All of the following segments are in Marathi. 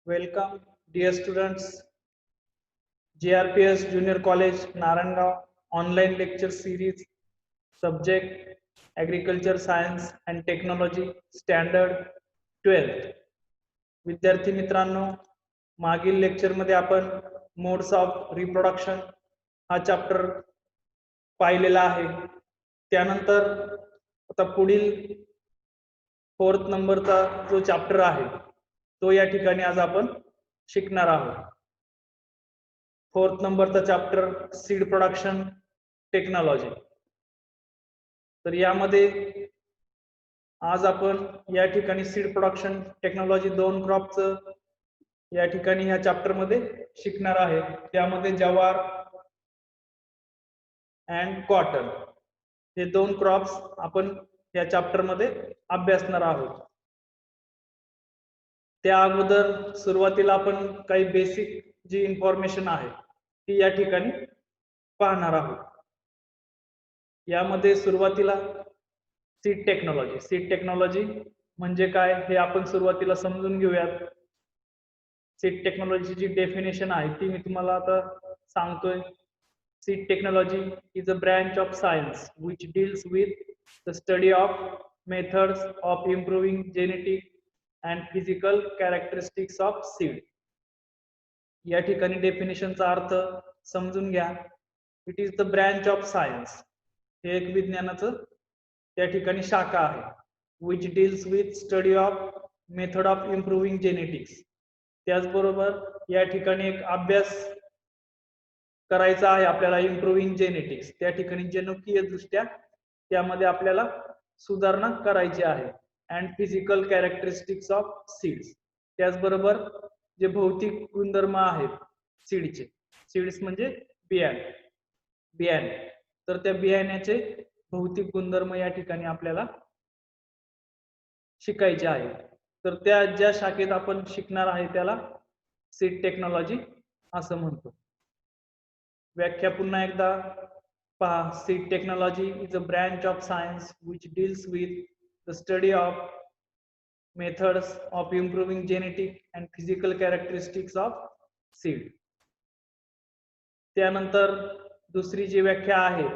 Welcome, dear students. JRPS Junior College, Naranggaon online lecture series, subject Agriculture Science and Technology, Standard 12th. विद्यार्थी मित्रांनो, मागील लेक्चरमध्ये आपण मोड्स ऑफ रिप्रोडक्शन हा चॅप्टर पाहिलेला आहे. त्यानंतर आता पुढील 4th नंबरचा जो चॅप्टर आहे तो या ठिकाणी आज आपण शिकणार आहोत. 4th नंबरचा चॅप्टर सीड प्रोडक्शन टेक्नॉलॉजी. तर यामध्ये आज आपण या ठिकाणी सीड प्रोडक्शन टेक्नॉलॉजी 2 क्रॉपचं या ठिकाणी ह्या चॅप्टर मध्ये शिकणार आहे. त्यामध्ये जवार अँड कॉटन हे 2 क्रॉप्स आपण या चॅप्टर मध्ये अभ्यासणार आहोत. त्या अगोदर सुरुवातीला आपण काही बेसिक जी इन्फॉर्मेशन आहे ती या ठिकाणी पाहणार आहोत. यामध्ये सुरुवातीला सीड टेक्नॉलॉजी म्हणजे काय हे आपण सुरुवातीला समजून घेऊयात. सीड टेक्नॉलॉजीची डेफिनेशन आहे ती मी तुम्हाला आता सांगतोय. Seed technology is a branch of science which deals with the study of methods of improving genetic and physical characteristics of seed. या ठिकाणी डेफिनेशनचा अर्थ समजून घ्या. It is the branch of science, हे एक विज्ञानाचं त्या ठिकाणी शाखा आहे. which deals with study of method of improving genetics. त्याचबरोबर या ठिकाणी एक अभ्यास करायचा आहे आपल्याला इम्प्रूव्हिंग जेनेटिक्स. त्या ठिकाणी जनुकीय दृष्ट्या त्यामध्ये आपल्याला सुधारणा करायची आहे. And physical characteristics of seeds, त्याचबरोबर जे भौतिक गुणधर्म आहेत सीडचे, सीड्स म्हणजे बियाणे, तर त्या बियाण्याचे भौतिक गुणधर्म या ठिकाणी आपल्याला शिकायचे आहे. तर त्या ज्या शाखेत आपण शिकणार आहे त्याला सीड टेक्नॉलॉजी असं म्हणतो. व्याख्या पुन्हा एकदा पहा. Seed technology is a branch of science which deals with the study of methods of improving genetic and physical characteristics of seed. त्यानंतर दुसरी जी व्याख्या आहे,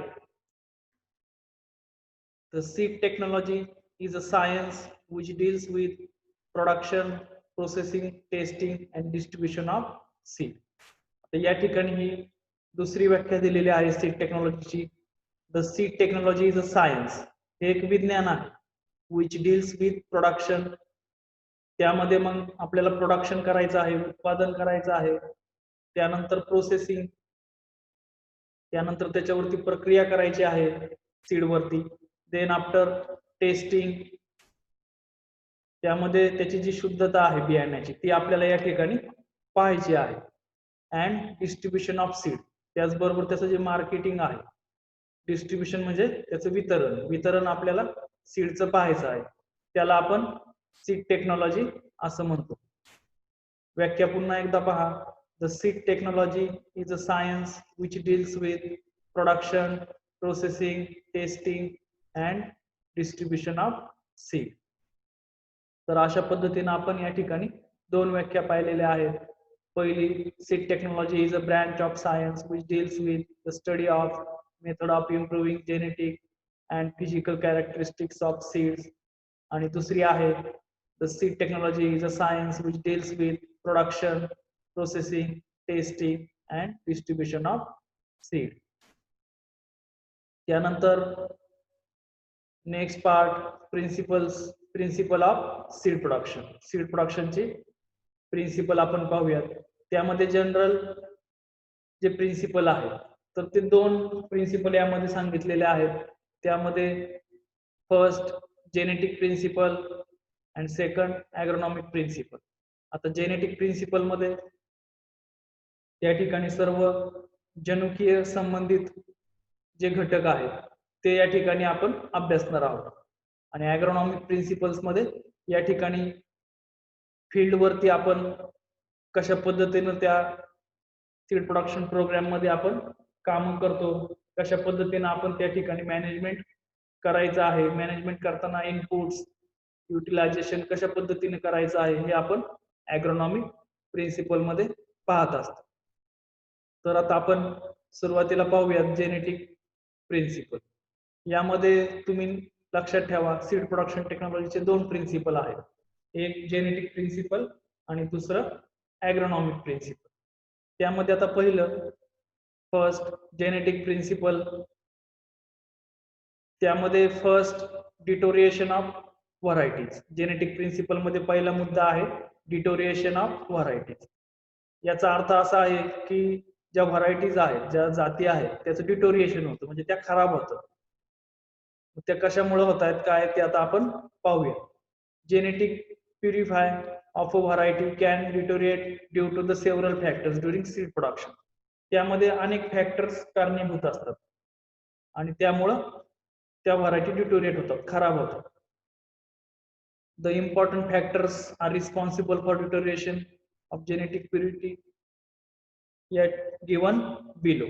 the seed technology is a science which deals with production, processing, testing and distribution of seed. तर या ठिकाणी ही दुसरी व्याख्या दिलेली आहे सीड टेक्नॉलॉजीची. The seed technology is a science, हे एक विज्ञान आहे. विच डील्स विथ प्रोडक्शन, त्यामध्ये मग आपल्याला प्रोडक्शन करायचं आहे, उत्पादन करायचं आहे. त्यानंतर प्रोसेसिंग, त्यानंतर त्याच्यावरती प्रक्रिया करायची आहे सीडवरती. देन आफ्टर टेस्टिंग, त्यामध्ये त्याची जी शुद्धता आहे बियाण्याची ती आपल्याला या ठिकाणी पाहायची आहे. अँड डिस्ट्रीब्युशन ऑफ सीड, त्याचबरोबर त्याचं जे मार्केटिंग आहे, डिस्ट्रीब्युशन म्हणजे त्याचं वितरण आपल्याला सीडचं पाहायचं आहे, त्याला आपण सीड टेक्नॉलॉजी असं म्हणतो. व्याख्या पुन्हा एकदा पहा. The seed technology is a science which deals with production, processing, testing and distribution of seed. तर अशा पद्धतीने आपण या ठिकाणी 2 व्याख्या पाहिलेल्या आहेत. पहिली, seed technology is a branch of science which deals with the study of method of improving genetic and physical characteristics of seeds. आणि दुसरी आहे, the seed technology is a science which deals with production, processing, testing and distribution of seed. त्यानंतर next part, principle of seed production. Seed प्रोडक्शनचे प्रिन्सिपल आपण पाहूयात. त्यामध्ये जनरल जे प्रिन्सिपल आहे तर ते 2 प्रिन्सिपल यामध्ये सांगितलेले आहेत. त्यामध्ये first genetic principle and second agronomic principle. आता जेनेटिक प्रिन्सिपल मध्ये त्या ठिकाणी सर्व जनुकीय संबंधित जे घटक आहेत ते या ठिकाणी आपण अभ्यासणार आहोत. आणि ॲग्रोनॉमिक प्रिन्सिपल्स मध्ये या ठिकाणी फील्ड वरती आपण कशा पद्धतीने त्या सीड प्रोडक्शन प्रोग्राम मध्ये आपण काम करतो, कशा पद्धतीने आपण त्या ठिकाणी मॅनेजमेंट करायचं आहे, मॅनेजमेंट करताना इनपुट्स युटिलायझेशन कशा पद्धतीने करायचं आहे हे आपण ॲग्रोनॉमिक प्रिन्सिपल मध्ये पाहत असतो. तर आता आपण सुरुवातीला पाहूयात जेनेटिक प्रिन्सिपल. यामध्ये तुम्ही लक्षात ठेवा सीड प्रोडक्शन टेक्नॉलॉजीचे 2 प्रिन्सिपल आहेत. एक जेनेटिक प्रिन्सिपल आणि दुसरं ॲग्रोनॉमिक प्रिन्सिपल. त्यामध्ये आता पहिलं फर्स्ट जेनेटिक प्रिन्सिपल. त्यामध्ये first deterioration of varieties. Genetic principle मध्ये पहिला मुद्दा आहे डिटोरिएशन ऑफ व्हरायटीज. याचा अर्थ असा आहे की ज्या व्हरायटीज आहेत, ज्या जाती आहेत, त्याचं डिटोरिएशन होतं, म्हणजे त्या खराब होतात. त्या कशामुळे होत आहेत काय ते आता आपण पाहूया. Genetic purify of a variety can deteriorate due to the several factors during seed production. त्यामध्ये अनेक फॅक्टर्स कारणीभूत असतात आणि त्यामुळं त्या व्हरायटी डिटोरिएट होतात, खराब होतात. The important factors are responsible for deterioration of genetic purity yet given below.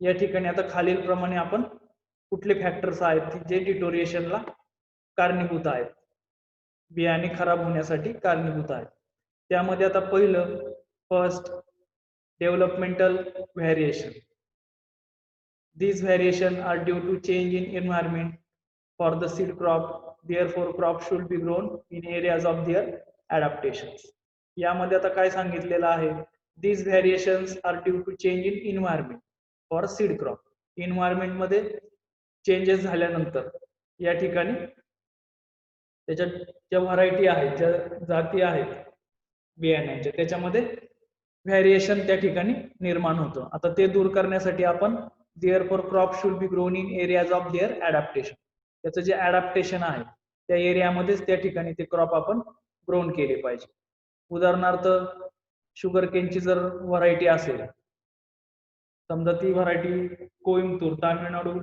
या ठिकाणी आता खालील प्रमाणे आपण कुठले फॅक्टर्स आहेत की जे डिटोरिएशनला कारणीभूत आहेत, बियाणे खराब होण्यासाठी कारणीभूत आहेत. त्यामध्ये आता पहिलं first developmental variation. These variations are due to change in environment for the seed crop. Therefore, crop should be grown in areas of their adaptations. यामध्ये आता काय सांगितलेलं आहे? These variations are due to change in environment for seed crop. Environment मध्ये चेंजेस झाल्यानंतर या ठिकाणी त्याच्यात ज्या व्हरायटी आहेत, ज्या जाती आहेत बियाण्यांच्या, त्याच्यामध्ये व्हेरिएशन त्या ठिकाणी निर्माण होतं. आता ते दूर करण्यासाठी आपण therefore crop should be grown in areas of their adaptation. त्याचं जे ऍडॅप्टेशन आहे त्या एरियामध्येच त्या ठिकाणी ते क्रॉप आपण ग्रोन केले पाहिजे. उदाहरणार्थ शुगर केनची जर व्हरायटी असेल, समजा ती व्हरायटी कोइंबतूर तामिळनाडू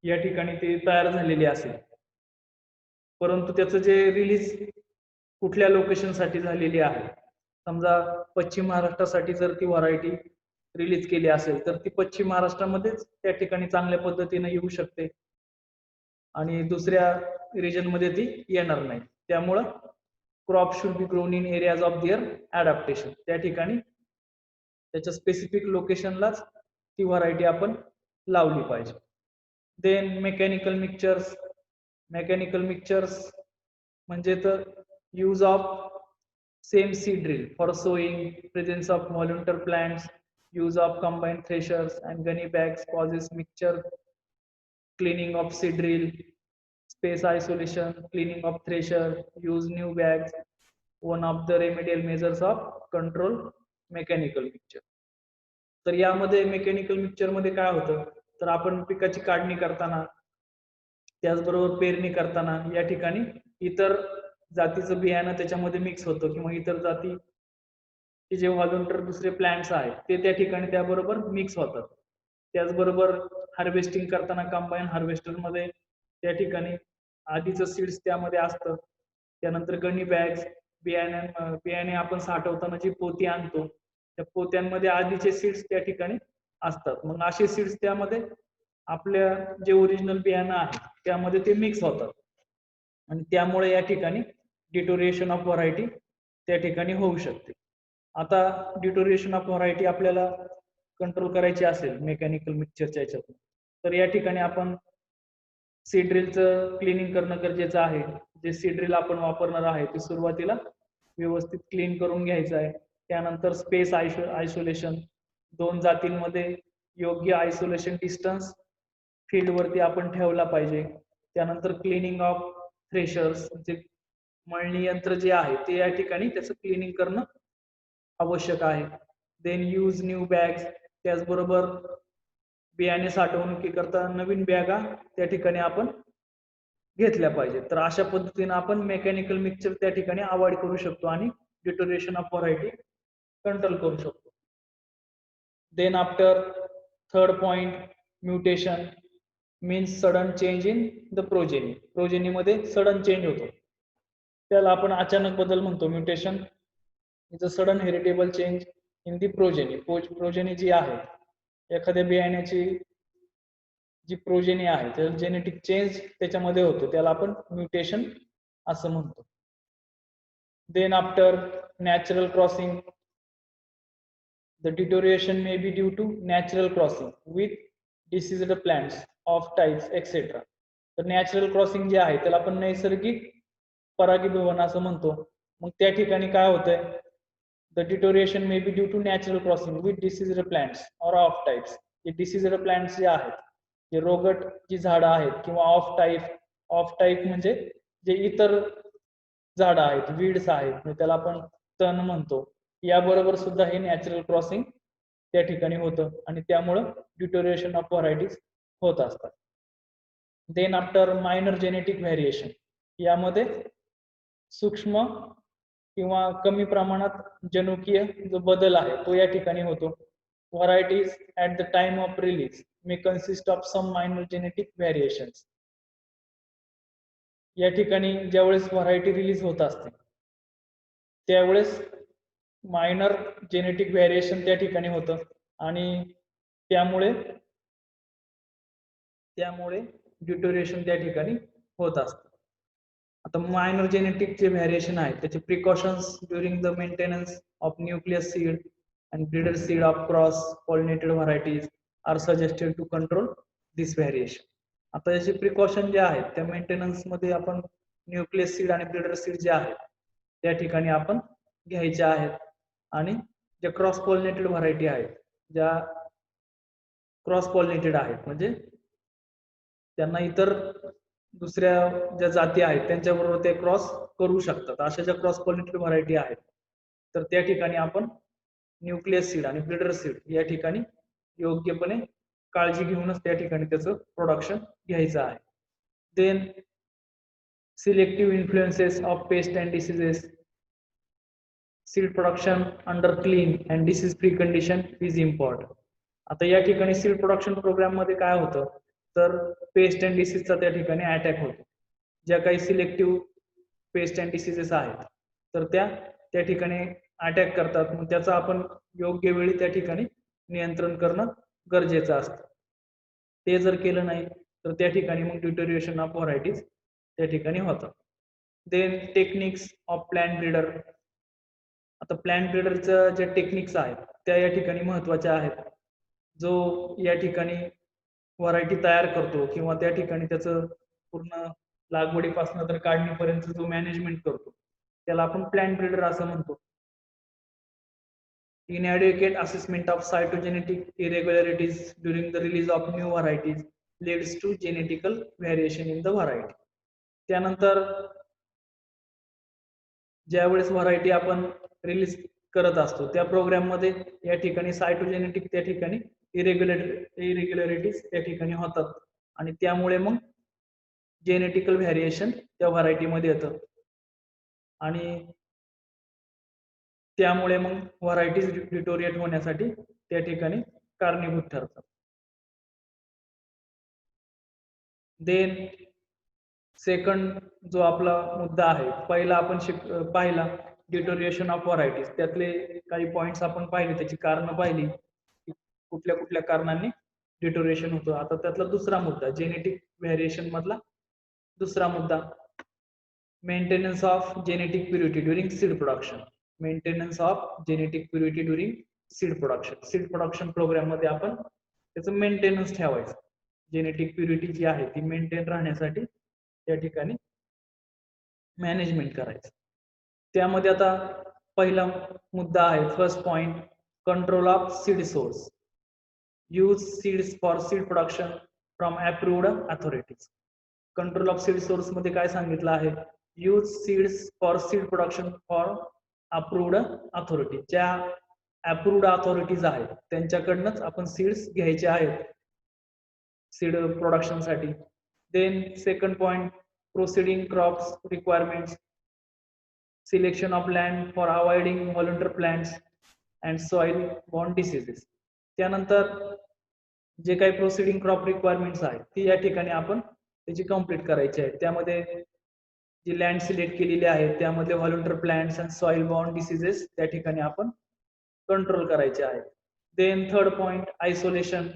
या ठिकाणी ती तयार झालेली असेल, परंतु त्याचं जे रिलीज कुठल्या लोकेशनसाठी झालेली आहे, समजा पश्चिम महाराष्ट्रासाठी जर ती व्हरायटी रिलीज केली असेल तर ती पश्चिम महाराष्ट्रामध्येच त्या ठिकाणी चांगल्या पद्धतीने येऊ शकते आणि दुसऱ्या रिजन मध्ये ती येणार नाही. त्यामुळं crop should be grown in areas of their adaptation. त्या ठिकाणी त्याच्या स्पेसिफिक लोकेशनलाच ती व्हरायटी आपण लावली पाहिजे. Then mechanical mixtures. Mechanical mixtures म्हणजे तर use of same seed drill for sowing, presence of volunteer plants, use of combined threshers and gunny bags causes mixture, cleaning of seed drill, space isolation, cleaning of thresher, use new bags, one of the remedial measures of control mechanical mixture. तर यामध्ये मेकॅनिकल मिक्सचर मध्ये काय होतं, तर आपण पिकाची काढणी करताना, त्याचबरोबर पेरणी करताना या ठिकाणी इतर जातीचं बियाणं त्याच्यामध्ये मिक्स होतं किंवा इतर जाती की जे व्हॉलंटियर दुसरे प्लांट्स आहेत ते त्या ठिकाणी त्याबरोबर मिक्स होतात. त्याचबरोबर हार्वेस्टिंग करताना कंबाईन हार्वेस्टर मध्ये त्या ठिकाणी आधीचं सीड्स त्यामध्ये असतं. त्यानंतर गनी बॅग्स, बियाणे आपण साठवताना जी पोती आणतो त्या पोत्यांमध्ये आधीचे सीड्स त्या ठिकाणी असतात. मग असे सीड्स त्यामध्ये आपल्या जे ओरिजिनल बियाणं आहे त्यामध्ये ते मिक्स होतात आणि त्यामुळे या ठिकाणी डिटोरिएशन ऑफ व्हरायटी त्या ठिकाणी होऊ शकते. आता डिटोरिएशन ऑफ व्हरायटी आपल्याला कंट्रोल करायची असेल मेकॅनिकल मिक्सचरच्या याच्यातून, तर या ठिकाणी आपण सीड ड्रिलचं क्लिनिंग करणं गरजेचं आहे. जे सीड ड्रिल आपण वापरणार आहे ते सुरुवातीला व्यवस्थित क्लीन करून घ्यायचं आहे. त्यानंतर स्पेस आयसोलेशन, 2 जातींमध्ये योग्य आयसोलेशन डिस्टन्स फील्डवरती आपण ठेवला पाहिजे. त्यानंतर क्लिनिंग ऑफ थ्रेशर्स, जे मळणी यंत्र जे आहे ते या ठिकाणी त्याचं क्लिनिंग करणं आवश्यक आहे. देन यूज न्यू बॅग्स, त्याचबरोबर बियाणे साठवणुकीकरता नवीन बॅगा त्या ठिकाणी आपण घेतल्या पाहिजे. तर अशा पद्धतीने आपण मेकॅनिकल मिक्सचर त्या ठिकाणी अवॉइड करू शकतो आणि डिटोरिएशन ऑफ व्हरायटी कंट्रोल करू शकतो. Then after third point, mutation means sudden change in the progeny. Progeny मध्ये सडन चेंज होतो, त्याला आपण अचानक बदल म्हणतो. Mutation is a sudden heritable change in the progeny. Progeny जी आहे, एखाद्या बियाण्याची जी प्रोजेनी आहे तर जेनेटिक चेंज त्याच्यामध्ये होतो, त्याला आपण म्युटेशन असं म्हणतो. Then after natural crossing The deterioration may be due to natural crossing with diseased plants of types etc. तर नॅचरल क्रॉसिंग जे आहे त्याला आपण नैसर्गिक परागीभवन असं म्हणतो. मग त्या ठिकाणी काय होतंय, the deterioration may be due to natural crossing with diseased plants or off types. जे डिसीज्ड प्लांट्स जे आहेत, जे रोगट जी झाडं आहेत किंवा ऑफ टाईप म्हणजे जे इतर झाडं आहेत, वीड्स आहेत, म्हणजे त्याला आपण तण म्हणतो, याबरोबर सुद्धा हे नॅचरल क्रॉसिंग त्या ठिकाणी होतं आणि त्यामुळं डिटोरिएशन ऑफ व्हरायटीज होत असतात. Then after minor genetic variation, यामध्ये सूक्ष्म किंवा कमी प्रमाणात जनुकीय जो बदल आहे तो या ठिकाणी होतो. Varieties at the time of release may consist of some minor genetic variations. या ठिकाणी ज्यावेळेस व्हरायटी रिलीज होत असते त्यावेळेस मायनर जेनेटिक व्हेरिएशन त्या ठिकाणी होतं आणि त्यामुळे डिटोरिएशन त्या ठिकाणी होत असतं. आता मायनर जेनेटिक जे व्हेरिएशन आहे त्याचे precautions during the maintenance of nucleus seed and breeder seed of cross pollinated varieties are suggested to control this variation. आता याचे प्रिकॉशन जे आहेत त्या मेंटेनन्स मध्ये आपण न्यूक्लियस सीड आणि ब्रीडर सीड जे आहेत त्या ठिकाणी आपण घ्यायचे आहेत आणि ज्या क्रॉस पॉलिनेटेड व्हरायटी आहेत, ज्या क्रॉस पॉलिनेटेड आहेत म्हणजे त्यांना इतर दुसऱ्या ज्या जाती आहेत त्यांच्याबरोबर ते क्रॉस करू शकतात, अशा ज्या क्रॉस पॉलिनेटेड व्हरायटी आहेत तर त्या ठिकाणी आपण न्यूक्लियस सीड आणि ब्रीडर सीड या ठिकाणी योग्यपणे काळजी घेऊनच त्या ठिकाणी त्याचं प्रोडक्शन घ्यायचं आहे. Then selective influences of pest and diseases, seed production under clean and disease free condition is important. आता या ठिकाणी सीड प्रोडक्शन प्रोग्राम मध्ये काय होतं तर पेस्ट अँड डिसीजचा त्या ठिकाणी अटॅक होतो. ज्या काही सिलेक्टिव्ह पेस्ट अँड डिसीजेस आहेत तर त्या ठिकाणी अटॅक करतात. मग त्याचा आपण योग्य वेळी त्या ठिकाणी नियंत्रण करणं गरजेचं असतं. ते जर केलं नाही तर त्या ठिकाणी मग डिटोरिएशन ऑफ व्हरायटीज त्या ठिकाणी होतं. Then techniques of plant breeder. आता प्लांट ब्रीडरच्या ज्या टेक्निक्स आहेत त्या या ठिकाणी महत्वाच्या आहेत. जो या ठिकाणी व्हरायटी तयार करतो किंवा त्या ठिकाणी त्याचं पूर्ण लागवडीपासून तर काढणीपर्यंत जो मॅनेजमेंट करतो त्याला आपण प्लांट ब्रीडर असं म्हणतो. Inadequate assessment of cytogenetic irregularities during the release of new varieties leads to genetical variation in the variety. त्यानंतर ज्यावेळेस व्हरायटी आपण रिलीज करत असतो त्या प्रोग्राम मध्ये या ठिकाणी सायटोजेनेटिक त्या ठिकाणी इरेग्युलरिटीज त्या ठिकाणी होतात आणि त्यामुळे मग जेनेटिकल व्हेरिएशन त्या व्हरायटी मध्ये येतं आणि त्यामुळे मग व्हरायटीज डिटोरिएट होण्यासाठी त्या ठिकाणी कारणीभूत ठरतात. देन सेकंड जो आपला मुद्दा आहे, पहिला आपण पाहिला डिटोरिएशन ऑफ व्हरायटीज, त्यातले काही पॉइंट्स आपण पाहिले, त्याची कारण पाहिली कुठल्या कुठल्या कारणांनी डिटोरिएशन होतं. आता त्यातला दुसरा मुद्दा जेनेटिक व्हेरिएशन मधला दुसरा मुद्दा maintenance of genetic purity during seed production. Maintenance of genetic purity during seed production. Seed production program मध्ये आपण त्याचं मेंटेनन्स ठेवायचं. जेनेटिक प्युरिटी जी आहे ती मेंटेन राहण्यासाठी त्या ठिकाणी मॅनेजमेंट करायचं. त्यामध्ये आता पहिला मुद्दा आहे, first point, control of seed source. Use seeds for seed production from approved authorities. Control of seed source मध्ये काय सांगितलं आहे, use seeds for seed production for approved authority. ज्या अप्रूव्ड अथॉरिटीज आहेत त्यांच्याकडनंच आपण सीड्स घ्यायचे आहेत सीड प्रोडक्शन साठी. Then second point, proceeding crops requirements, selection of land for avoiding volunteer plants and soil borne diseases. त्यानंतर जे काही प्रोसिडिंग क्रॉप रिक्वायरमेंट्स आहेत ती या ठिकाणी आपण त्याची कंप्लीट करायची आहे. त्यामध्ये जी लँड सिलेक्ट केलेली आहे त्यामध्ये volunteer plants and soil borne diseases त्या ठिकाणी आपण कंट्रोल करायचे आहे. Then third point, isolation.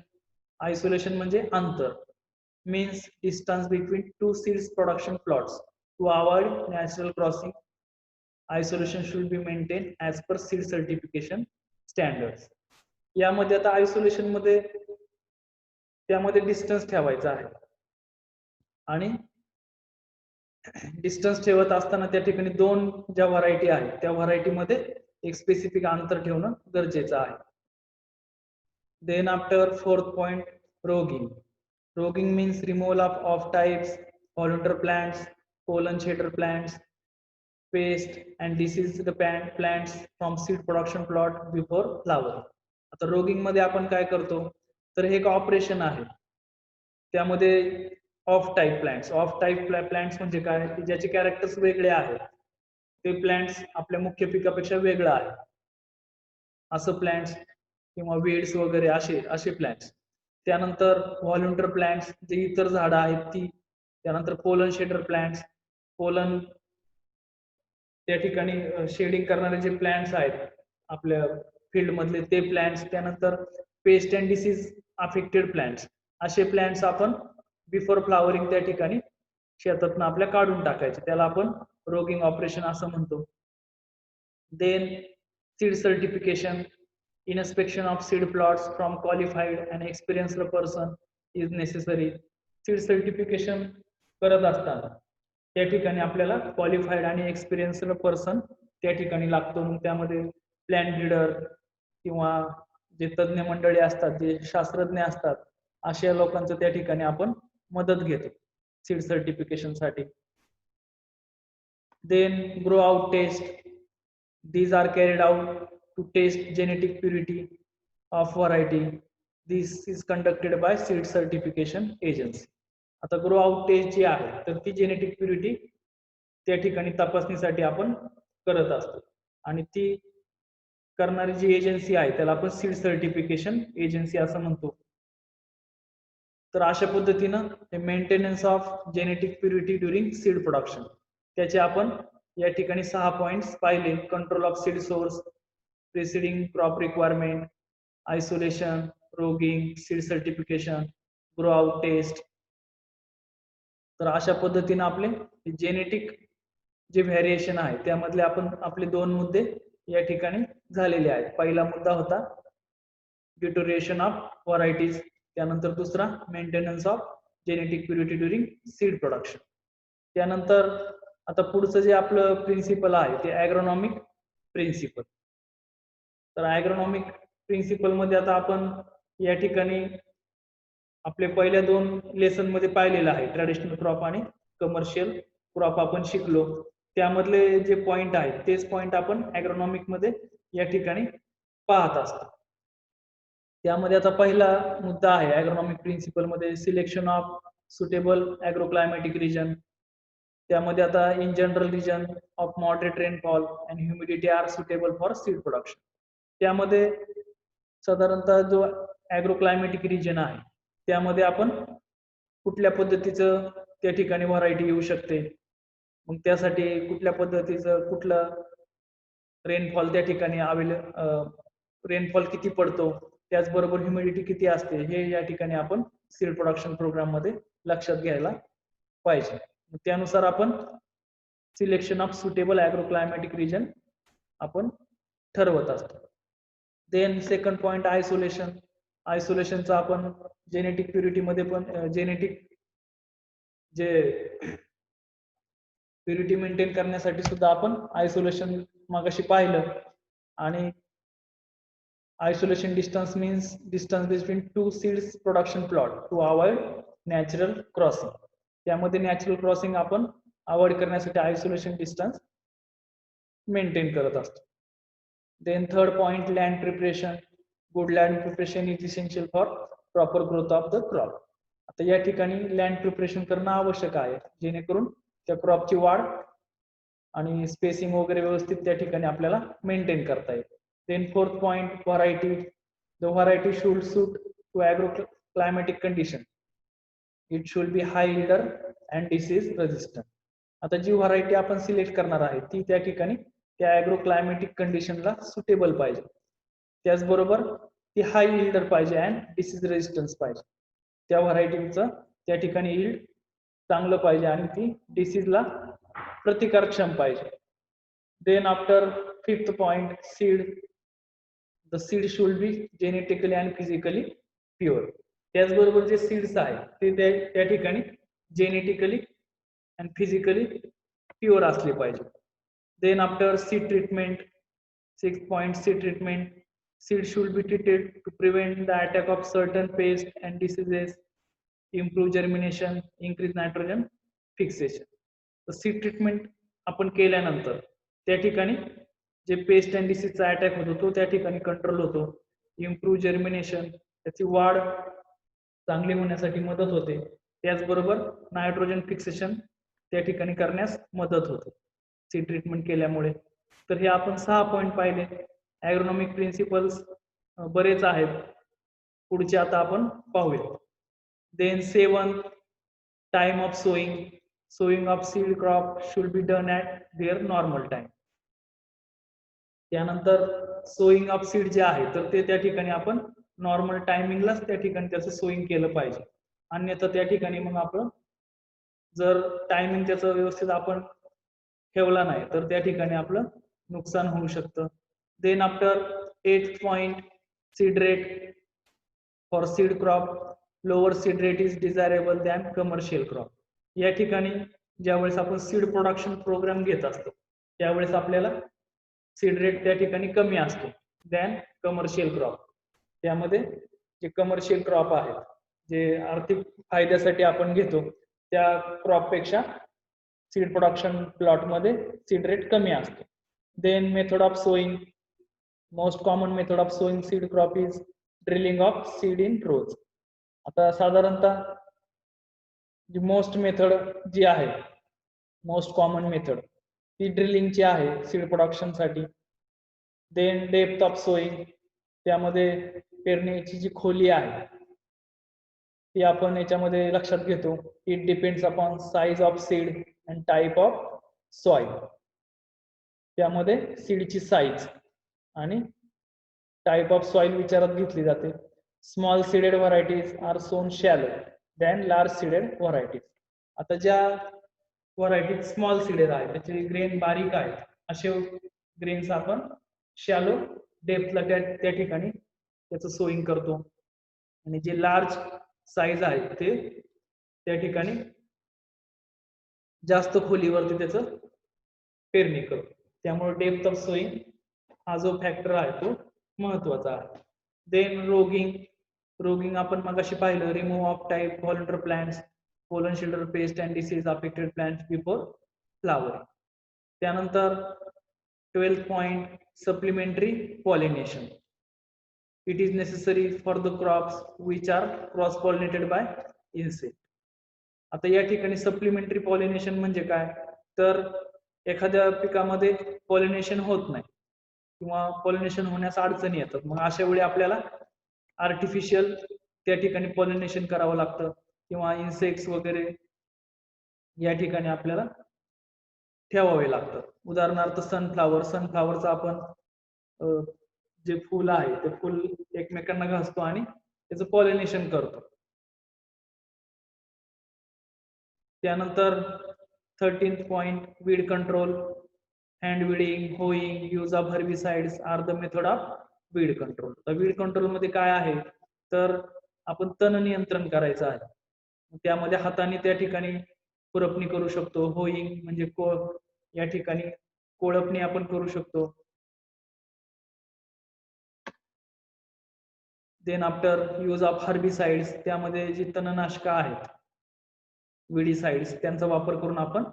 Isolation म्हणजे अंतर, means distance between two seeds production plots to avoid natural crossing. Isolation should be maintained as per seed certification standards. यामध्ये आता आयसोलेशन मध्ये त्यामध्ये डिस्टन्स ठेवायचा आहे आणि डिस्टन्स ठेवत असताना त्या ठिकाणी दोन ज्या व्हरायटी आहेत त्या व्हरायटीमध्ये एक स्पेसिफिक अंतर ठेवणं गरजेचं आहे. Then after fourth point, roguing. Rogging means removal of off-types, pollinator plants, pollen shader plants, pest and disease the plants from seed production plot before flower. आता rogging मध्ये आपण काय करतो तर हे एक ऑपरेशन आहे. त्यामध्ये ऑफ टाइप प्लांट्स म्हणजे काय की ज्याचे कॅरेक्टर्स वेगळे आहेत ते प्लांट्स आपल्या मुख्य पिकापेक्षा वेगळं आहे असं प्लांट्स किंवा वीड्स वगैरे असे प्लांट्स. त्यानंतर व्हॉलंटियर प्लांट्स जे इतर झाडं आहेत ती. त्यानंतर पोलन शेडर प्लांट्स, पोलन त्या ठिकाणी शेडिंग करणारे जे प्लांट्स आहेत आपल्या फील्ड मधले ते प्लांट्स. त्यानंतर paste and disease affected plants, असे प्लांट्स आपण बिफोर फ्लावरिंग त्या ठिकाणी शेतातून आपल्या काढून टाकायचे, त्याला आपण रोगिंग ऑपरेशन असं म्हणतो. Then seed certification. Inspection of seed plots from qualified and experienced person is necessary. Seed certification करत असताना त्या ठिकाणी आपल्याला क्वालिफाईड आणि एक्सपिरियन्स्ड पर्सन त्या ठिकाणी लागतो. त्यामध्ये प्लॅन ब्रीडर किंवा जे तज्ञ मंडळी असतात, जे शास्त्रज्ञ असतात, अशा लोकांचं त्या ठिकाणी आपण मदत घेतो सीड सर्टिफिकेशन साठी. Then grow out test. These are carried out to test genetic purity of variety. This is conducted by seed certification agency. आता ग्रो आउट टेस्ट जी आहे तर ती जेनेटिक प्युरिटी त्या ठिकाणी तपासणीसाठी आपण करत असतो आणि ती करणारी जी एजन्सी आहे त्याला आपण सीड सर्टिफिकेशन एजन्सी असं म्हणतो. तर अशा पद्धतीनं maintenance of genetic purity during seed production त्याचे आपण या ठिकाणी 6 पॉइंट्स पाहिले. Control of seed source, preceding crop requirement, isolation, roguing, seed certification, grow out test. तर अशा पद्धतीने आपले जेनेटिक जे व्हेरिएशन आहे त्यामधले आपण आपले 2 मुद्दे या ठिकाणी झालेले आहेत. पहिला मुद्दा होता डिटोरिएशन ऑफ व्हरायटीज, त्यानंतर दुसरा maintenance of genetic purity during seed production. त्यानंतर आता पुढचं जे आपलं प्रिन्सिपल आहे ते ॲग्रोनॉमिक प्रिन्सिपल. तर ॲग्रोनॉमिक प्रिन्सिपल मध्ये आता आपण या ठिकाणी आपले पहिल्या 2 लेसन मध्ये पाहिलेलं आहे ट्रॅडिशनल क्रॉप आणि कमर्शियल क्रॉप आपण शिकलो. त्यामधले जे पॉइंट आहेत तेच पॉइंट आपण ॲग्रोनॉमिक मध्ये या ठिकाणी पाहत असतो. त्यामध्ये आता पहिला मुद्दा आहे ॲग्रोनॉमिक प्रिन्सिपल मध्ये selection of suitable agroclimatic region. त्यामध्ये आता in general region of moderate rainfall and humidity are suitable for seed production. त्यामध्ये साधारणतः जो ॲग्रोक्लायमॅटिक रिजन आहे त्यामध्ये आपण कुठल्या पद्धतीचं त्या ठिकाणी व्हरायटी येऊ शकते, मग त्यासाठी कुठल्या पद्धतीचं कुठलं रेनफॉल त्या ठिकाणी रेनफॉल किती पडतो, त्याचबरोबर ह्युमिडिटी किती असते हे या ठिकाणी आपण सीड प्रोडक्शन प्रोग्राम मध्ये लक्षात घ्यायला पाहिजे. त्यानुसार आपण selection of suitable agroclimatic region आपण ठरवत असतो. Then second point isolation. आयसोलेशनचा आपण जेनेटिक प्युरिटी मध्ये पण जेनेटिक जे प्युरिटी मेंटेन करण्यासाठी सुद्धा आपण आयसोलेशन मगाशी पाहिलं. आणि isolation distance means distance between 2 seeds production plot to avoid natural crossing. त्यामध्ये नॅचरल क्रॉसिंग आपण अवॉइड करण्यासाठी आयसोलेशन डिस्टन्स मेंटेन करत असतो. Then third point land preparation. Good land preparation is essential for proper growth of the crop. आता या ठिकाणी लँड प्रिपरेशन करणं आवश्यक आहे जेणेकरून त्या क्रॉपची वाढ आणि स्पेसिंग वगैरे व्यवस्थित त्या ठिकाणी आपल्याला मेंटेन करता येईल. Then fourth point variety. The variety should suit to agroclimatic condition. It should be high yielder and disease resistant. आता जी व्हरायटी आपण सिलेक्ट करणार आहे ती त्या ठिकाणी त्या ॲग्रोक्लायमॅटिक कंडिशनला सुटेबल पाहिजे, त्याचबरोबर ती हाय यील्डर पाहिजे अँड डिसीज रेझिस्टन्स पाहिजे. त्या व्हरायटीचं त्या ठिकाणी यील्ड चांगलं पाहिजे आणि ती डिसीजला प्रतिकारक्षम पाहिजे. Then after fifth point seed the seed should be genetically and physically pure. त्याचबरोबर जे सीड्स आहेत ते त्या ठिकाणी जेनेटिकली अँड फिजिकली प्युअर असले पाहिजे. Then after seed treatment, 6 point seed treatment. Seed should be treated to prevent the attack of certain pests and diseases, improve germination, increase nitrogen fixation. तर सीड ट्रीटमेंट आपण केल्यानंतर त्या ठिकाणी जे पेस्ट अँड डिसीजचा अटॅक होतो तो त्या ठिकाणी कंट्रोल होतो. इम्प्रूव्ह जर्मिनेशन, त्याची वाढ चांगली होण्यासाठी मदत होते. त्याचबरोबर नायट्रोजन फिक्सेशन त्या ठिकाणी करण्यास मदत होते सीड ट्रीटमेंट केल्यामुळे. तर हे आपण 6 पॉइंट पाहिले. ॲग्रोनॉमिक प्रिन्सिपल्स बरेच आहेत, पुढचे आता आपण पाहूया. Then 7 time of sowing of seed crop should be done at their normal time. त्यानंतर सोईंग ऑफ सीड जे आहे तर ते त्या ठिकाणी आपण नॉर्मल टायमिंगलाच त्या ठिकाणी त्याचं सोईंग केलं पाहिजे. अन्यथा त्या ठिकाणी मग आपण जर टायमिंग त्याचं व्यवस्थित आपण ठेवला नाही तर त्या ठिकाणी आपलं नुकसान होऊ शकतं. Then after 8th point, seed rate for seed crop, lower seed rate is desirable than commercial crop. या ठिकाणी ज्यावेळेस आपण सीड प्रोडक्शन प्रोग्राम घेत असतो त्यावेळेस आपल्याला सीड रेट त्या ठिकाणी कमी असतो दॅन कमर्शियल क्रॉप. त्यामध्ये जे कमर्शियल क्रॉप आहेत जे आर्थिक फायद्यासाठी आपण घेतो त्या क्रॉप पेक्षा सीड प्रोडक्शन प्लॉट मध्ये सीड रेट कमी असतो. Then method of sowing. Most common method of sowing seed crop is drilling of seed in rows. आता साधारणतः जी मोस्ट मेथड जी आहे, मोस्ट कॉमन मेथड ती ड्रिलिंगची आहे सीड प्रोडक्शन साठी. देन डेप्थ ऑफ सोइंग, त्यामध्ये पेरणीची जी खोली आहे ती आपण याच्यामध्ये लक्षात घेतो. It depends upon size of seed and type of soil. त्यामध्ये सीडची साईज आणि टाइप ऑफ सॉइल विचारात घेतली जाते. स्मॉल सीडेड व्हरायटीज आर सोन shallow than large seeded varieties. आता ज्या व्हरायटीज स्मॉल सीडेड आहेत त्याचे ग्रेन बारीक आहेत असे ग्रेन्स आपण शॅलो डेप्थला त्या ठिकाणी त्याचं सोईंग करतो. आणि जे लार्ज साईज आहेत ते त्या ठिकाणी जास्त खोलीवरती त्याचं पेरणी करतो. त्यामुळे डेप्थ ऑफ सोईंग हा जो फॅक्टर आहे तो महत्वाचा आहे. देन रोगिंग आपण मगाशी पाहिलं. Remove off type volunteer plants, pollen shedder pest and disease affected plants before flowering. त्यानंतर 12th point supplementary pollination. It is necessary for the crops which are cross pollinated by insect. आता या ठिकाणी सप्लिमेंटरी पॉलिनेशन म्हणजे काय, तर एखाद्या पिकामध्ये पॉलिनेशन होत नाही किंवा पॉलिनेशन होण्यास अडचणी येतात, मग अशा वेळी आपल्याला आर्टिफिशियल त्या ठिकाणी पॉलिनेशन करावं लागतं किंवा इन्सेक्ट्स वगैरे या ठिकाणी आपल्याला ठेवावे लागतं. उदाहरणार्थ सनफ्लावरचं आपण जे फुल आहे ते फुल एकमेकांना घासतो आणि त्याचं पॉलिनेशन करतो. त्यानंतर 13th point weed control. Hand weeding, hoeing, use of herbicides are the method of weed control. तर वीड कंट्रोल मध्ये काय आहे तर आपण तण नियंत्रण करायचं आहे. त्यामध्ये हाताने त्या ठिकाणी खुरपणी करू शकतो. होईंग म्हणजे या ठिकाणी कोळपणी आपण करू शकतो. Then after use of herbicides, त्यामध्ये जी तणनाशक आहेत विडीसाइड्स त्यांचा वापर करून आपण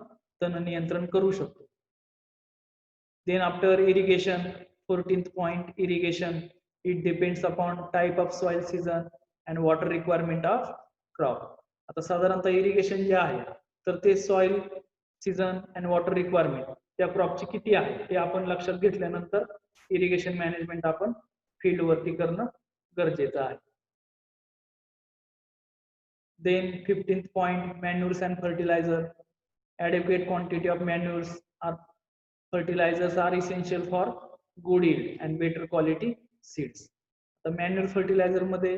तण नियंत्रण करू शकतो. Then after irrigation, 14th point irrigation. It depends upon type of soil, season and water requirement of crop. आता साधारणतः इरिगेशन जे आहे तर ते soil, season and water requirement त्या क्रॉपची किती आहे ते आपण लक्षात घेतल्यानंतर इरिगेशन मॅनेजमेंट आपण फील्ड वरती करणं गरजेचं आहे. Then 15th point manures and fertilizer. Adequate quantity of manures or fertilizers are essential for good yield and better quality seeds. तर मॅन्युअल फर्टिलायझर मध्ये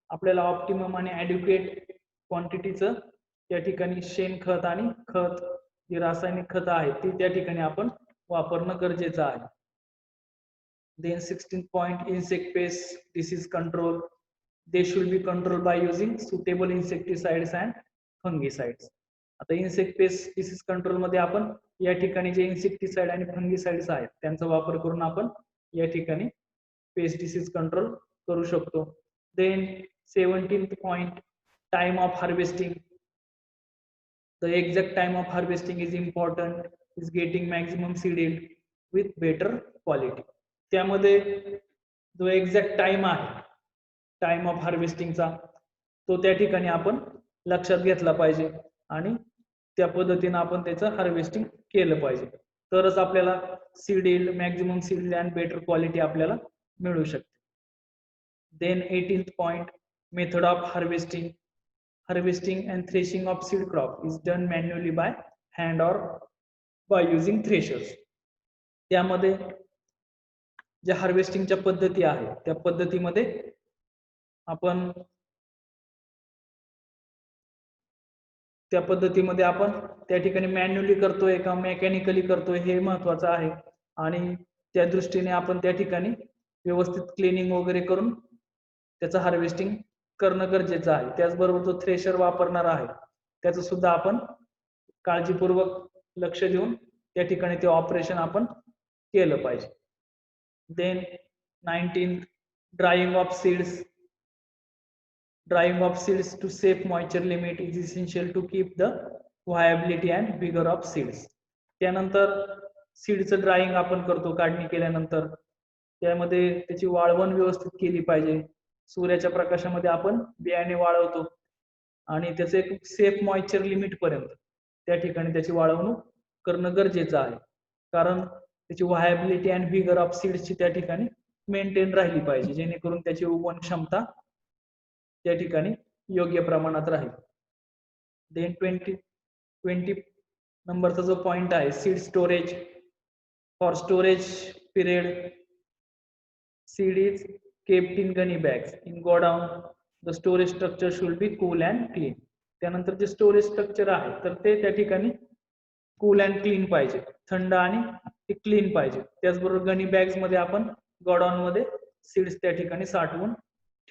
आपल्याला ऑप्टिमम आणि ॲड्युकेट क्वांटिटीचं त्या ठिकाणी शेणखत आणि खत जी रासायनिक खत आहेत ती त्या ठिकाणी आपण वापरणं गरजेचं आहे. Then 16th point, insect pest disease control. They should be controlled by using suitable insecticides and fungicides. आता इन्सेक्ट पेस्ट डिसीज कंट्रोल मध्ये आपण या ठिकाणी जे इन्सेक्टिसाइड आणि फंगिसाइड्स आहेत त्यांचा वापर करून आपण या ठिकाणी पेस्ट डिसीज कंट्रोल करू शकतो. Then 17th point, time of harvesting. The exact time of harvesting is important, is getting maximum seed yield with better quality. त्यामध्ये जो एक्झॅक्ट टाइम आहे टाइम ऑफ हार्वेस्टिंगचा तो त्या ठिकाणी आपण लक्षात घेतला पाहिजे आणि त्या पद्धतीने आपण त्याचं हार्वेस्टिंग केलं पाहिजे, तरच आपल्याला seed yield, maximum seed yield आणि बेटर क्वालिटी आपल्याला मिळू शकते. Then 18th point, method of harvesting. Harvesting and threshing of seed crop is done manually by hand or by using threshers. त्यामध्ये ज्या हार्वेस्टिंगच्या पद्धती आहेत त्या पद्धतीमध्ये आपण त्या ठिकाणी मॅन्युअली करतोय का मेकॅनिकली करतोय हे महत्वाचं आहे आणि त्या दृष्टीने आपण त्या ठिकाणी व्यवस्थित क्लिनिंग वगैरे करून त्याचं हार्वेस्टिंग करणं गरजेचं आहे. त्याचबरोबर जो थ्रेशर वापरणार आहे त्याचं सुद्धा आपण काळजीपूर्वक लक्ष देऊन त्या ठिकाणी ते ऑपरेशन आपण केलं पाहिजे. Then 19th, drying of seeds. Drying of seeds to safe moisture limit is essential to keep the viability and vigor of seeds. त्यानंतर सीडचं ड्राइंग आपण करतो काढणी केल्यानंतर, त्यामध्ये त्याची वाळवण व्यवस्थित केली पाहिजे. सूर्याच्या प्रकाशामध्ये आपण बियाणे वाळवतो आणि त्याचं एक सेफ मॉइश्चर लिमिट पर्यंत त्या ठिकाणी त्याची वाळवणूक करणं गरजेचं आहे, कारण त्याची व्हायबिलिटी अँड व्हिगर ऑफ सीड्सची त्या ठिकाणी मेंटेन राहिली पाहिजे, जेणेकरून त्याची उगवण क्षमता त्या ठिकाणी योग्य प्रमाणात राहील. देन 20 नंबरचा जो पॉइंट आहे, seed storage. For storage period seed is kept in gunny bags in godown. The storage structure should be cool and clean. त्यानंतर जे स्टोरेज स्ट्रक्चर आहे तर ते त्या ठिकाणी कूल अँड क्लीन पाहिजे, थंड आणि ते क्लीन पाहिजे. त्याचबरोबर गनी बॅग्स मध्ये आपण गोडाऊन मध्ये सीड्स त्या ठिकाणी साठवून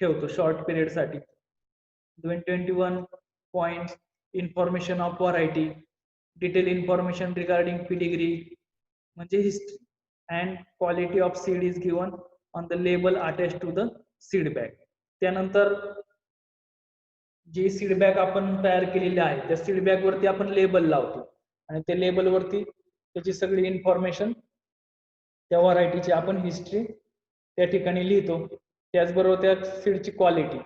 ठेवतो शॉर्ट पिरियड साठी. 21 point, information of variety. Detail information regarding pedigree म्हणजे history and quality of seed is given on the label attach to the seed bag. त्यानंतर जी सीड बॅग आपण तयार केलेली आहे त्या सीड बॅग वरती आपण लेबल लावतो आणि त्या लेबल वरती त्याची सगळी इन्फॉर्मेशन त्या व्हरायटीची आपण हिस्ट्री त्या ठिकाणी लिहितो. त्याचबरोबर त्या सीडची क्वालिटी,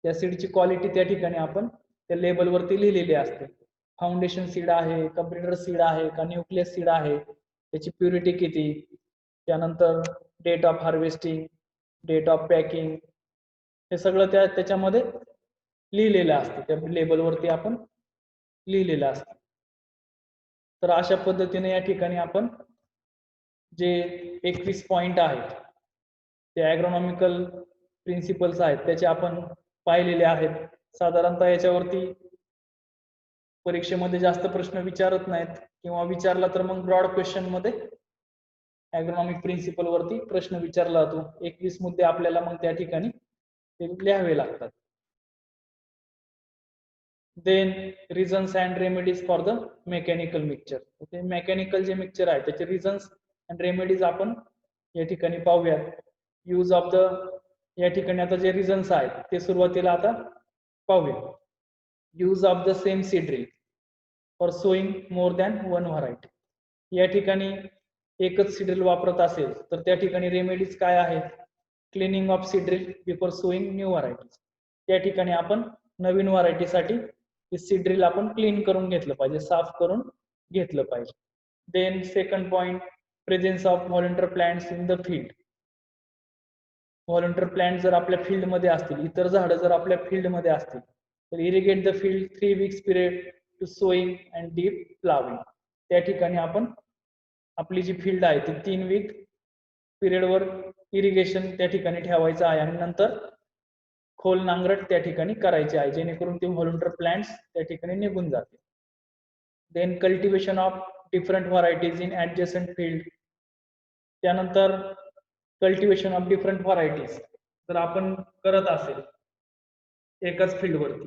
त्या सीडची क्वालिटी त्या ठिकाणी आपण त्या लेबल वरती लिहिलेली असते. फाउंडेशन सीड आहे का ब्रीडर सीड आहे का न्यूक्लियस सीड आहे, त्याची प्युरिटी किती, त्यानंतर date of harvesting, date of packing, हे सगळं त्याच्यामध्ये लिहिलेलं असतं, त्या लेबल वरती आपण लिहिलेलं असतं. तर अशा पद्धतीने या ठिकाणी आपण जे 21 पॉइंट आहेत ते ॲग्रोनॉमिकल प्रिन्सिपल्स आहेत त्याचे आपण पाहिलेले आहेत. साधारणतः याच्यावरती परीक्षेमध्ये जास्त प्रश्न विचारत नाहीत किंवा विचारला तर मग ब्रॉड क्वेश्चन मध्ये ॲग्रोनॉमिक प्रिन्सिपल वरती प्रश्न विचारला जातो. 21 मुद्दे आपल्याला मग त्या ठिकाणी ते लिहावे लागतात. Then reasons and remedies for the mechanical mixture. Okay, mechanical जे मिक्सचर आहे त्याचे रिझन्स अँड रेमेडीज आपण या ठिकाणी पाहूयात. यूज ऑफ द, या ठिकाणी आता जे रिझन्स आहेत ते सुरुवातीला आता पाहूया. Use of the same seed drill for sowing more than one variety. या ठिकाणी एकच सीड ड्रिल वापरत असेल तर त्या ठिकाणी रेमेडीज काय आहेत? Cleaning of seed drill before sowing new varieties. त्या ठिकाणी आपण नवीन व्हरायटीसाठी सीड ड्रिल आपण क्लीन करून घेतलं पाहिजे, साफ करून घेतलं पाहिजे. Then second point, presence of volunteer plants in the field. Volunteer plant जर आपल्या फील्ड मध्ये असतील, इतर झाडं जर आपल्या फील्ड मध्ये असतील तर irrigate the field 3 weeks period to sowing and deep ploughing. त्या ठिकाणी आपण आपली जी फील्ड आहे ती 3 week पिरियडवर इरिगेशन त्या ठिकाणी ठेवायचं आहे आणि नंतर खोल नांगरट त्या ठिकाणी करायची आहे, जेणेकरून ते व्हॉलंटियर प्लांट्स त्या ठिकाणी निघून जातील. Then cultivation of different varieties in adjacent field. त्यानंतर कल्टिवेशन ऑफ डिफरंट व्हरायटीज जर आपण करत असेल एकाच फील्डवरती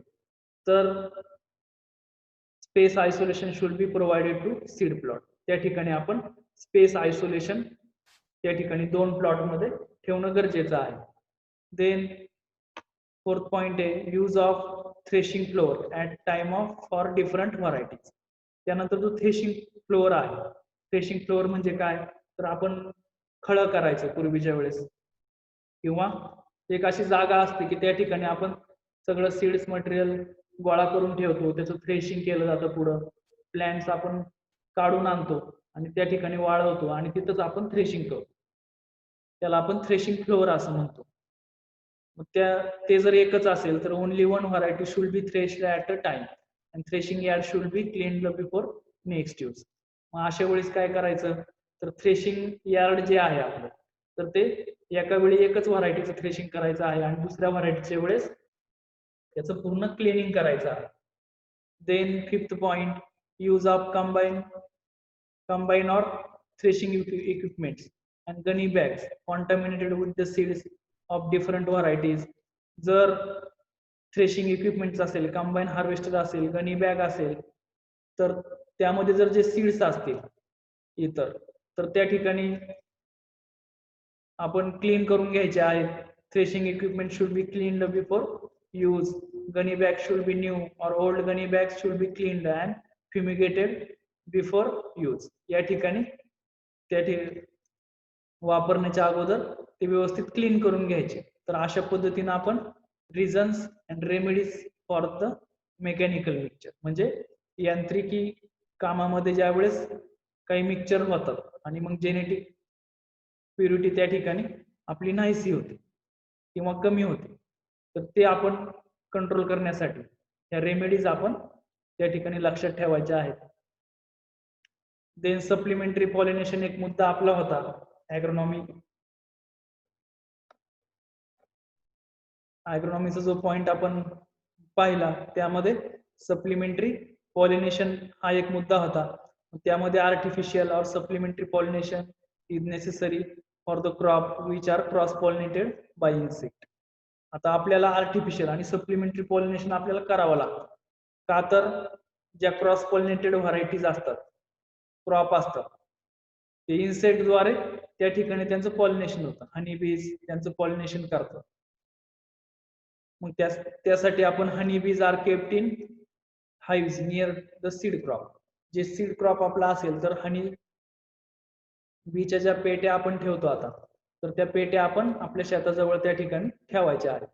तर space isolation should be provided to seed plot. त्या ठिकाणी आपण स्पेस आयसोलेशन त्या ठिकाणी 2 प्लॉट मध्ये ठेवणं गरजेचं आहे. देन फोर्थ पॉइंट आहे use of threshing floor at time of for different varieties. त्यानंतर जो थ्रेशिंग फ्लोअर आहे, थ्रेशिंग फ्लोअर म्हणजे काय तर आपण खळं करायचं पूर्वीच्या वेळेस किंवा एक अशी जागा असते की त्या ठिकाणी आपण सगळं सीड्स मटेरियल गोळा करून ठेवतो, त्याचं थ्रेशिंग केलं जातं, पुढं प्लॅन्ट्स आपण काढून आणतो आणि त्या ठिकाणी वाळवतो आणि तिथंच आपण थ्रेशिंग करतो. त्याला आपण थ्रेशिंग फ्लोअर असं म्हणतो. मग ते जर एकच असेल तर only one variety should be threshed at a time and threshing yard should be cleaned before next use. मग अशा वेळेस काय करायचं तर थ्रेशिंग यार्ड जे आहे आपलं तर ते एका वेळी एकच व्हरायटीचं थ्रेशिंग करायचं आहे आणि दुसऱ्या व्हरायटीच्या वेळेस त्याचं पूर्ण क्लिनिंग करायचं आहे. Then fifth point use of combine or threshing equipments and gunny bags contaminated with the seeds of different varieties. जर थ्रेशिंग इक्विपमेंट्स असेल, कंबाईन हार्वेस्टर असेल, गनी बॅग असेल तर त्यामध्ये जर जे सीड्स असतील इतर तर त्या ठिकाणी आपण क्लीन करून घ्यायचे आहेत. Threshing equipment should be cleaned before use. Gunny bag should be new or old gunny bag should be cleaned and fumigated before use. या ठिकाणी वापरण्याच्या अगोदर ते व्यवस्थित क्लीन करून घ्यायचे. तर अशा पद्धतीने आपण reasons and remedies for the mechanical mixture म्हणजे यांत्रिकी कामामध्ये ज्या वेळेस काही मिक्सचर होतात आणि मग जेनेटिक प्युरिटी त्या ठिकाणी आपली नाहीशी होते किंवा कमी होते तर ते आपण कंट्रोल करण्यासाठी या रेमेडीज आपण त्या ठिकाणी लक्षात ठेवायच्या आहेत. देन सप्लिमेंटरी पॉलिनेशन एक मुद्दा आपला होता ॲग्रोनॉमीचा जो पॉइंट आपण पाहिला त्यामध्ये सप्लिमेंटरी पॉलिनेशन हा एक मुद्दा होता. त्यामध्ये आर्टिफिशियल और supplementary pollination is necessary for the crop which are cross pollinated by insect. आता आपल्याला आर्टिफिशियल आणि सप्लिमेंटरी पॉलिनेशन आपल्याला करावं लागतं का तर ज्या क्रॉस पॉलिनेटेड व्हरायटीज असतात, क्रॉप असतात, ते इन्सेक्टद्वारे त्या ठिकाणी त्यांचं पॉलिनेशन होतं, हनी बीज त्यांचं पॉलिनेशन करतात. मग त्यासाठी आपण honey bees are kept in hives near the seed crop. जे सीड क्रॉप आपला असेल तर हनी बीच्या ज्या पेट्या आपण ठेवतो आता तर त्या पेट्या आपण आपल्या शेताजवळ त्या ठिकाणी ठेवायच्या आहेत.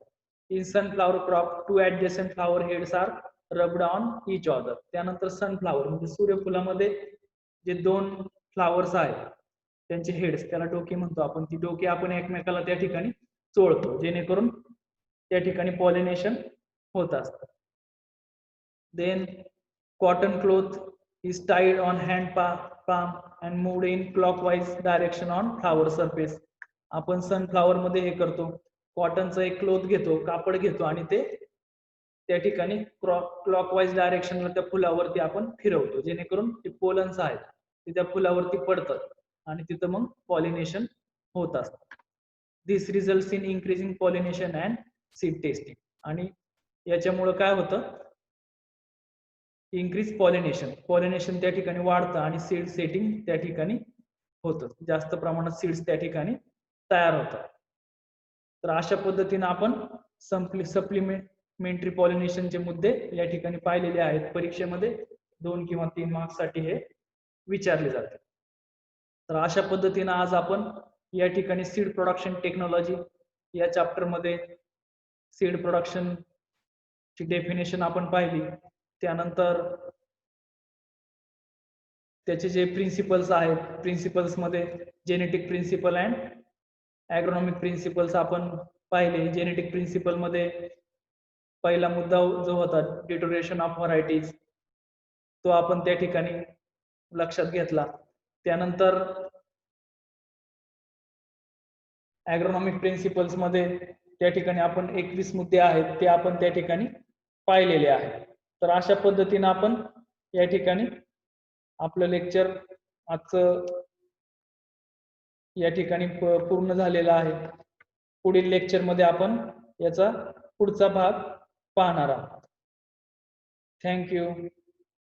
In sunflower crop two adjacent flower heads are rubbed on each other. त्यानंतर सनफ्लावर म्हणजे सूर्यफुलामध्ये जे 2 फ्लावर्स आहेत त्यांचे हेड्स त्याला डोके म्हणतो आपण, ती डोके आपण एकमेकाला त्या ठिकाणी चोळतो जेणेकरून त्या ठिकाणी पॉलिनेशन होत असतं. Then cotton cloth is tied on hand palm and moved in clockwise direction on flower surface. आपण सनफ्लावर मध्ये हे करतो, कॉटनचं एक क्लॉथ घेतो, कापड घेतो आणि ते त्या ठिकाणी क्लॉकवाईज डायरेक्शनला त्या फुलावरती आपण फिरवतो जेणेकरून ते पोलन्स आहेत ते त्या फुलावरती पडतात आणि तिथं मग पॉलिनेशन होत असतं. This results in increasing pollination and seed testing. आणि याच्यामुळं काय होतं, इन्क्रीज पॉलिनेशन त्या ठिकाणी वाढतं आणि सीड सेटिंग त्या ठिकाणी होतं, जास्त प्रमाणात सीड्स त्या ठिकाणी तयार होतात. तर अशा पद्धतीने आपण सप्लिमेंटरी पॉलिनेशनचे मुद्दे या ठिकाणी पाहिलेले आहेत. परीक्षेमध्ये 2 किंवा 3 मार्क्ससाठी हे विचारले जाते. तर अशा पद्धतीने आज आपण या ठिकाणी सीड प्रोडक्शन टेक्नॉलॉजी या चॅप्टर मध्ये सीड प्रोडक्शन ची डेफिनेशन आपण पाहिली. त्यानंतर त्याचे जे प्रिन्सिपल्स आहेत, प्रिन्सिपल्स मध्ये जेनेटिक प्रिन्सिपल अँड ॲग्रोनॉमिक प्रिन्सिपल्स आपण पाहिले. जेनेटिक प्रिन्सिपल मध्ये पहिला मुद्दा जो होता डिटोरेशन ऑफ व्हरायटीज तो आपण त्या ठिकाणी लक्षात घेतला. त्यानंतर ॲग्रोनॉमिक प्रिन्सिपल्स मध्ये त्या ठिकाणी आपण 21 मुद्दे आहेत ते आपण त्या ठिकाणी पाहिलेले आहेत. तर अशा पद्धतीने आपण या ठिकाणी आपलं लेक्चर आजचं या ठिकाणी पूर्ण झालेला आहे. पुढील लेक्चर मध्ये आपण याचा पुढचा भाग पाहणार आहोत. थँक्यू.